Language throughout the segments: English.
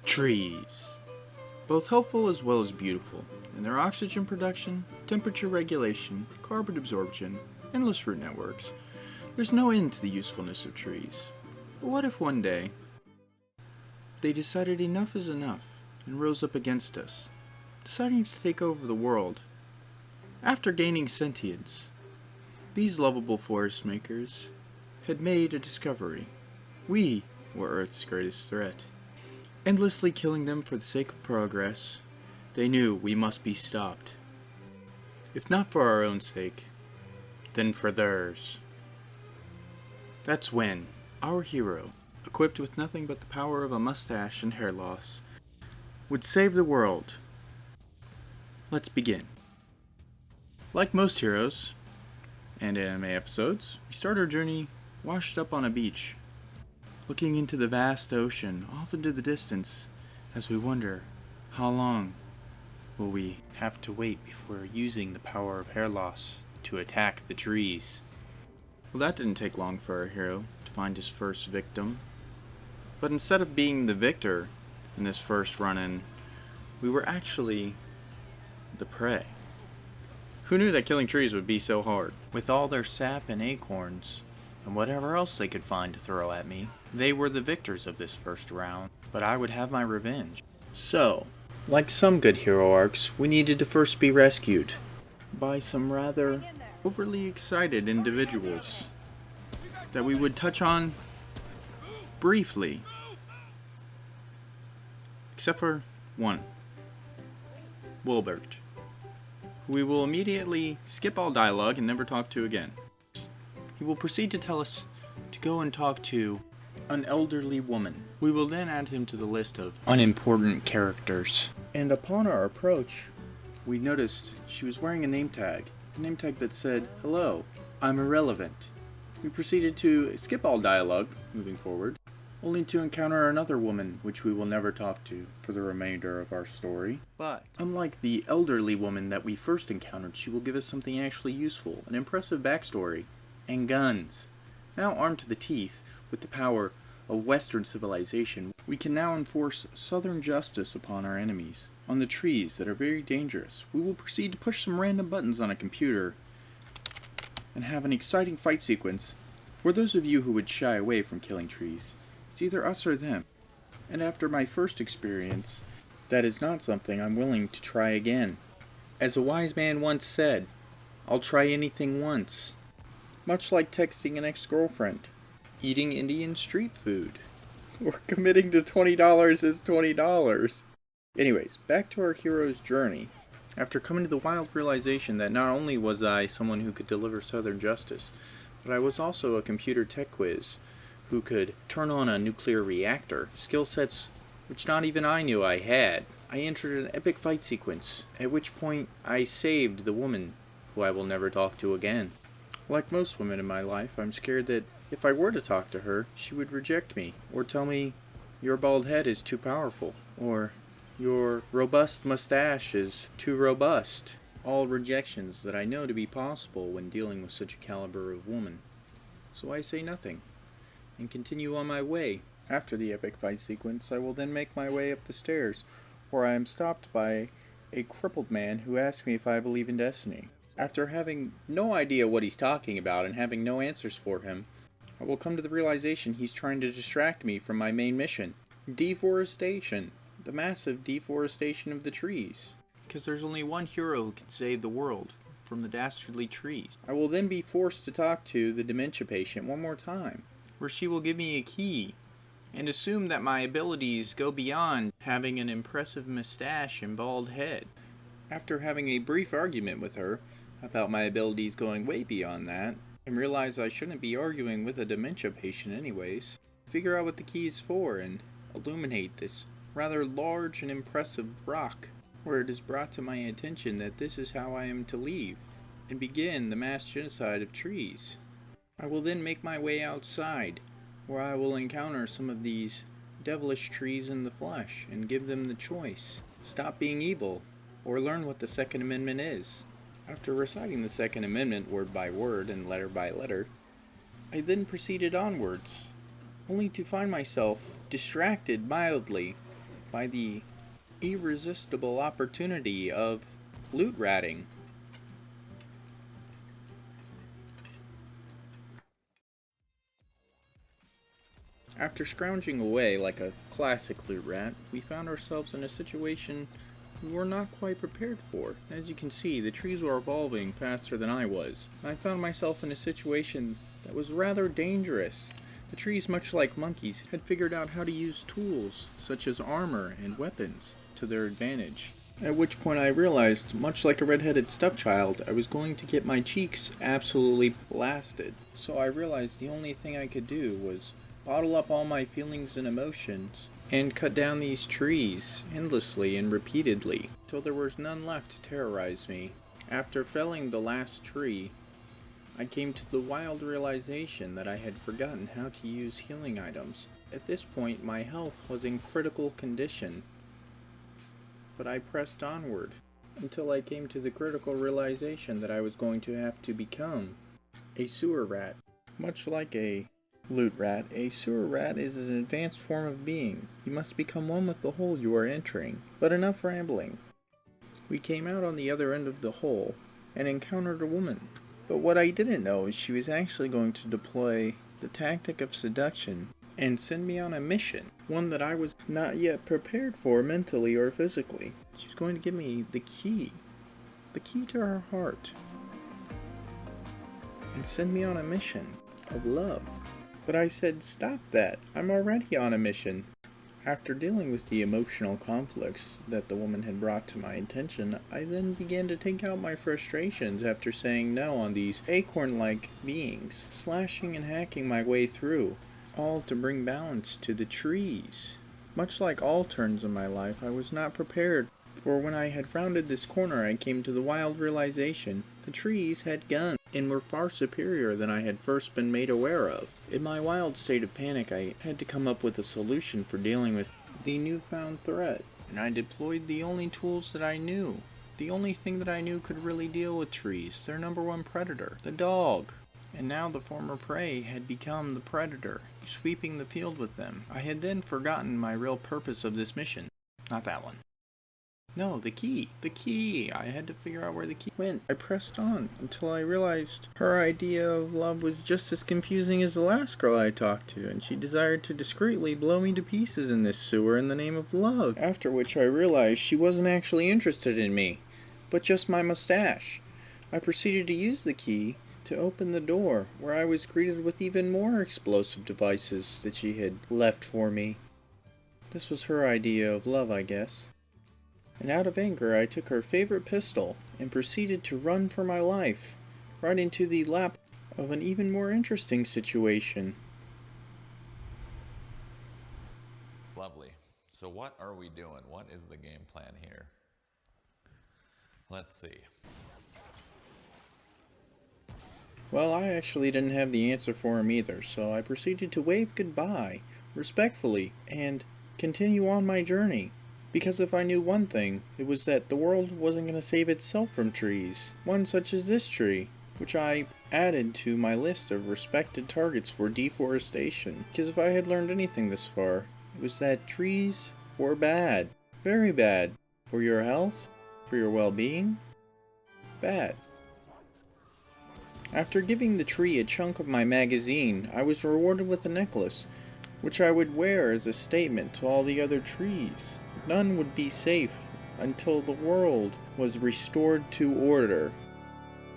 Trees. Both helpful as well as beautiful in their oxygen production, temperature regulation, carbon absorption, endless root networks. There's no end to the usefulness of trees. But what if one day they decided enough is enough and rose up against us, deciding to take over the world? After gaining sentience, these lovable forest makers had made a discovery. We were Earth's greatest threat. Endlessly killing them for the sake of progress, they knew we must be stopped. If not for our own sake, then for theirs. That's when our hero, equipped with nothing but the power of a mustache and hair loss, would save the world. Let's begin. Like most heroes and anime episodes, we start our journey washed up on a beach, looking into the vast ocean off into the distance as we wonder, how long will we have to wait before using the power of hair loss to attack the trees? Well, that didn't take long for our hero to find his first victim. But instead of being the victor in this first run-in, we were actually the prey. Who knew that killing trees would be so hard? With all their sap and acorns, and whatever else they could find to throw at me, they were the victors of this first round, but I would have my revenge. So, like some good hero arcs, we needed to first be rescued by some rather overly excited individuals that we would touch on briefly, except for one, Wilbert, who we will immediately skip all dialogue and never talk to again. He will proceed to tell us to go and talk to an elderly woman. We will then add him to the list of unimportant characters. And upon our approach, we noticed she was wearing a name tag that said, "Hello, I'm irrelevant." We proceeded to skip all dialogue moving forward, only to encounter another woman which we will never talk to for the remainder of our story. But unlike the elderly woman that we first encountered, she will give us something actually useful, an impressive backstory, and guns. Now armed to the teeth with the power of Western civilization, we can now enforce Southern justice upon our enemies, on the trees that are very dangerous. We will proceed to push some random buttons on a computer and have an exciting fight sequence. For those of you who would shy away from killing trees, it's either us or them. And after my first experience, that is not something I'm willing to try again. As a wise man once said, I'll try anything once. Much like texting an ex-girlfriend, eating Indian street food, or committing to $20 is $20. Anyways, back to our hero's journey. After coming to the wild realization that not only was I someone who could deliver Southern justice, but I was also a computer tech quiz who could turn on a nuclear reactor, skill sets which not even I knew I had, I entered an epic fight sequence, at which point I saved the woman who I will never talk to again. Like most women in my life, I'm scared that if I were to talk to her, she would reject me, or tell me, your bald head is too powerful, or your robust mustache is too robust. All rejections that I know to be possible when dealing with such a caliber of woman. So I say nothing, and continue on my way. After the epic fight sequence, I will then make my way up the stairs, where I am stopped by a crippled man who asks me if I believe in destiny. After having no idea what he's talking about and having no answers for him, I will come to the realization he's trying to distract me from my main mission. Deforestation. The massive deforestation of the trees. Because there's only one hero who can save the world from the dastardly trees. I will then be forced to talk to the dementia patient one more time, where she will give me a key and assume that my abilities go beyond having an impressive mustache and bald head. After having a brief argument with her about my abilities going way beyond that, and realize I shouldn't be arguing with a dementia patient anyways, figure out what the key is for and illuminate this rather large and impressive rock, where it is brought to my attention that this is how I am to leave and begin the mass genocide of trees. I will then make my way outside, where I will encounter some of these devilish trees in the flesh and give them the choice: stop being evil, or learn what the Second Amendment is. After reciting the Second Amendment word by word and letter by letter, I then proceeded onwards, only to find myself distracted mildly by the irresistible opportunity of loot ratting. After scrounging away like a classic loot rat, we found ourselves in a situation we were not quite prepared for. As you can see, the trees were evolving faster than I was. I found myself in a situation that was rather dangerous. The trees, much like monkeys, had figured out how to use tools, such as armor and weapons, to their advantage. At which point I realized, much like a red-headed stepchild, I was going to get my cheeks absolutely blasted. So I realized the only thing I could do was bottle up all my feelings and emotions and cut down these trees endlessly and repeatedly till there was none left to terrorize me. After felling the last tree, I came to the wild realization that I had forgotten how to use healing items. At this point, my health was in critical condition, but I pressed onward until I came to the critical realization that I was going to have to become a sewer rat. Much like a loot rat, a sewer rat is an advanced form of being. You must become one with the hole you are entering. But enough rambling. We came out on the other end of the hole and encountered a woman. But what I didn't know is she was actually going to deploy the tactic of seduction and send me on a mission, one that I was not yet prepared for mentally or physically. She was going to give me the key to her heart, and send me on a mission of love. But I said, stop that, I'm already on a mission. After dealing with the emotional conflicts that the woman had brought to my attention, I then began to take out my frustrations after saying no on these acorn-like beings, slashing and hacking my way through, all to bring balance to the trees. Much like all turns in my life, I was not prepared, for when I had rounded this corner I came to the wild realization the trees had guns and were far superior than I had first been made aware of. In my wild state of panic, I had to come up with a solution for dealing with the newfound threat, and I deployed the only tools that I knew. The only thing that I knew could really deal with trees, their number one predator, the dog. And now the former prey had become the predator, sweeping the field with them. I had then forgotten my real purpose of this mission. Not that one. No, the key. The key. I had to figure out where the key went. I pressed on until I realized her idea of love was just as confusing as the last girl I talked to, and she desired to discreetly blow me to pieces in this sewer in the name of love. After which I realized she wasn't actually interested in me, but just my mustache. I proceeded to use the key to open the door, where I was greeted with even more explosive devices that she had left for me. This was her idea of love, I guess. And out of anger, I took her favorite pistol and proceeded to run for my life, right into the lap of an even more interesting situation. Lovely. So what are we doing? What is the game plan here? Let's see. Well, I actually didn't have the answer for him either, so I proceeded to wave goodbye, respectfully, and continue on my journey. Because if I knew one thing, it was that the world wasn't going to save itself from trees, one such as this tree, which I added to my list of respected targets for deforestation. Because if I had learned anything this far, it was that trees were bad, very bad, for your health, for your well-being, bad. After giving the tree a chunk of my magazine, I was rewarded with a necklace, which I would wear as a statement to all the other trees. None would be safe until the world was restored to order.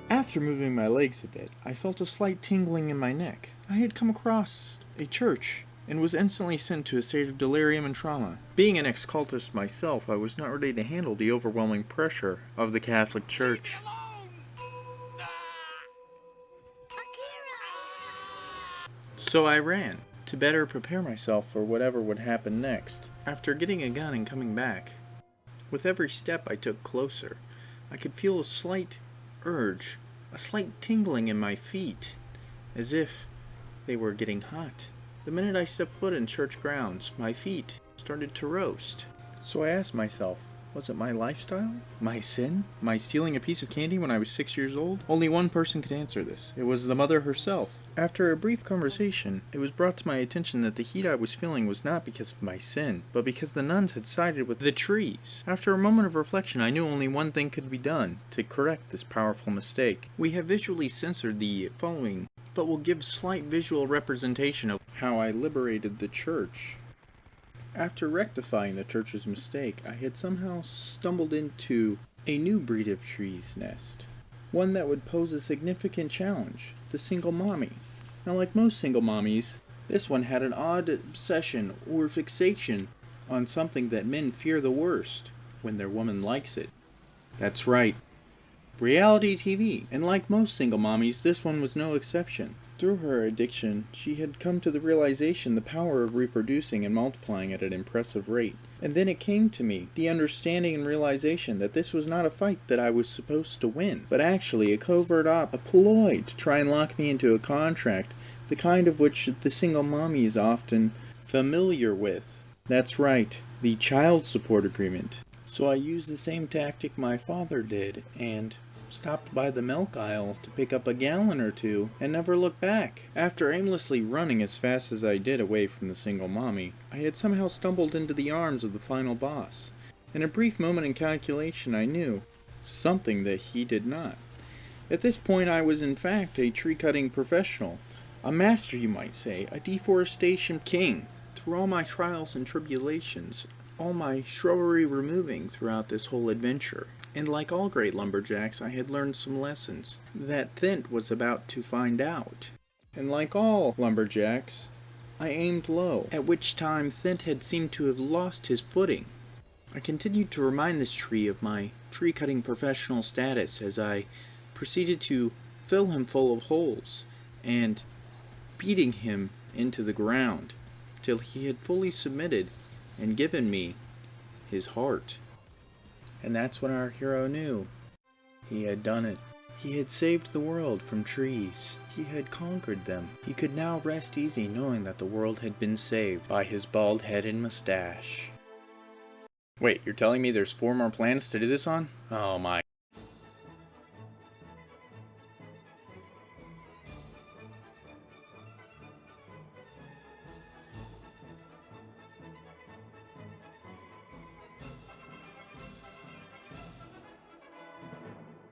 After moving my legs a bit, I felt a slight tingling in my neck. I had come across a church and was instantly sent to a state of delirium and trauma. Being an ex-cultist myself, I was not ready to handle the overwhelming pressure of the Catholic Church. So I ran, to better prepare myself for whatever would happen next. After getting a gun and coming back, with every step I took closer, I could feel a slight urge, a slight tingling in my feet, as if they were getting hot. The minute I stepped foot in church grounds, my feet started to roast. So I asked myself, Was it my lifestyle? My sin? My stealing a piece of candy when I was 6 years old? Only one person could answer this. It was the mother herself. After a brief conversation, it was brought to my attention that the heat I was feeling was not because of my sin, but because the nuns had sided with the trees. After a moment of reflection, I knew only one thing could be done to correct this powerful mistake. We have visually censored the following, but will give slight visual representation of how I liberated the church. After rectifying the church's mistake, I had somehow stumbled into a new breed of tree's nest. One that would pose a significant challenge, the single mommy. Now, like most single mommies, this one had an odd obsession or fixation on something that men fear the worst, when their woman likes it. That's right, reality TV. And like most single mommies, this one was no exception. Through her addiction, she had come to the realization the power of reproducing and multiplying at an impressive rate. And then it came to me, the understanding and realization that this was not a fight that I was supposed to win, but actually a covert op, a ploy to try and lock me into a contract, the kind of which the single mommy is often familiar with. That's right, the child support agreement. So I used the same tactic my father did, and stopped by the milk aisle to pick up a gallon or two, and never looked back. After aimlessly running as fast as I did away from the single mommy, I had somehow stumbled into the arms of the final boss. In a brief moment in calculation, I knew something that he did not. At this point, I was in fact a tree-cutting professional, a master, you might say, a deforestation king. Through all my trials and tribulations, all my shrubbery removing throughout this whole adventure, and like all great lumberjacks, I had learned some lessons that Thint was about to find out. And like all lumberjacks, I aimed low, at which time Thint had seemed to have lost his footing. I continued to remind this tree of my tree-cutting professional status as I proceeded to fill him full of holes and beating him into the ground till he had fully submitted and given me his heart. And that's when our hero knew. He had done it. He had saved the world from trees. He had conquered them. He could now rest easy knowing that the world had been saved by his bald head and mustache. Wait, you're telling me there's 4 more planets to do this on? Oh my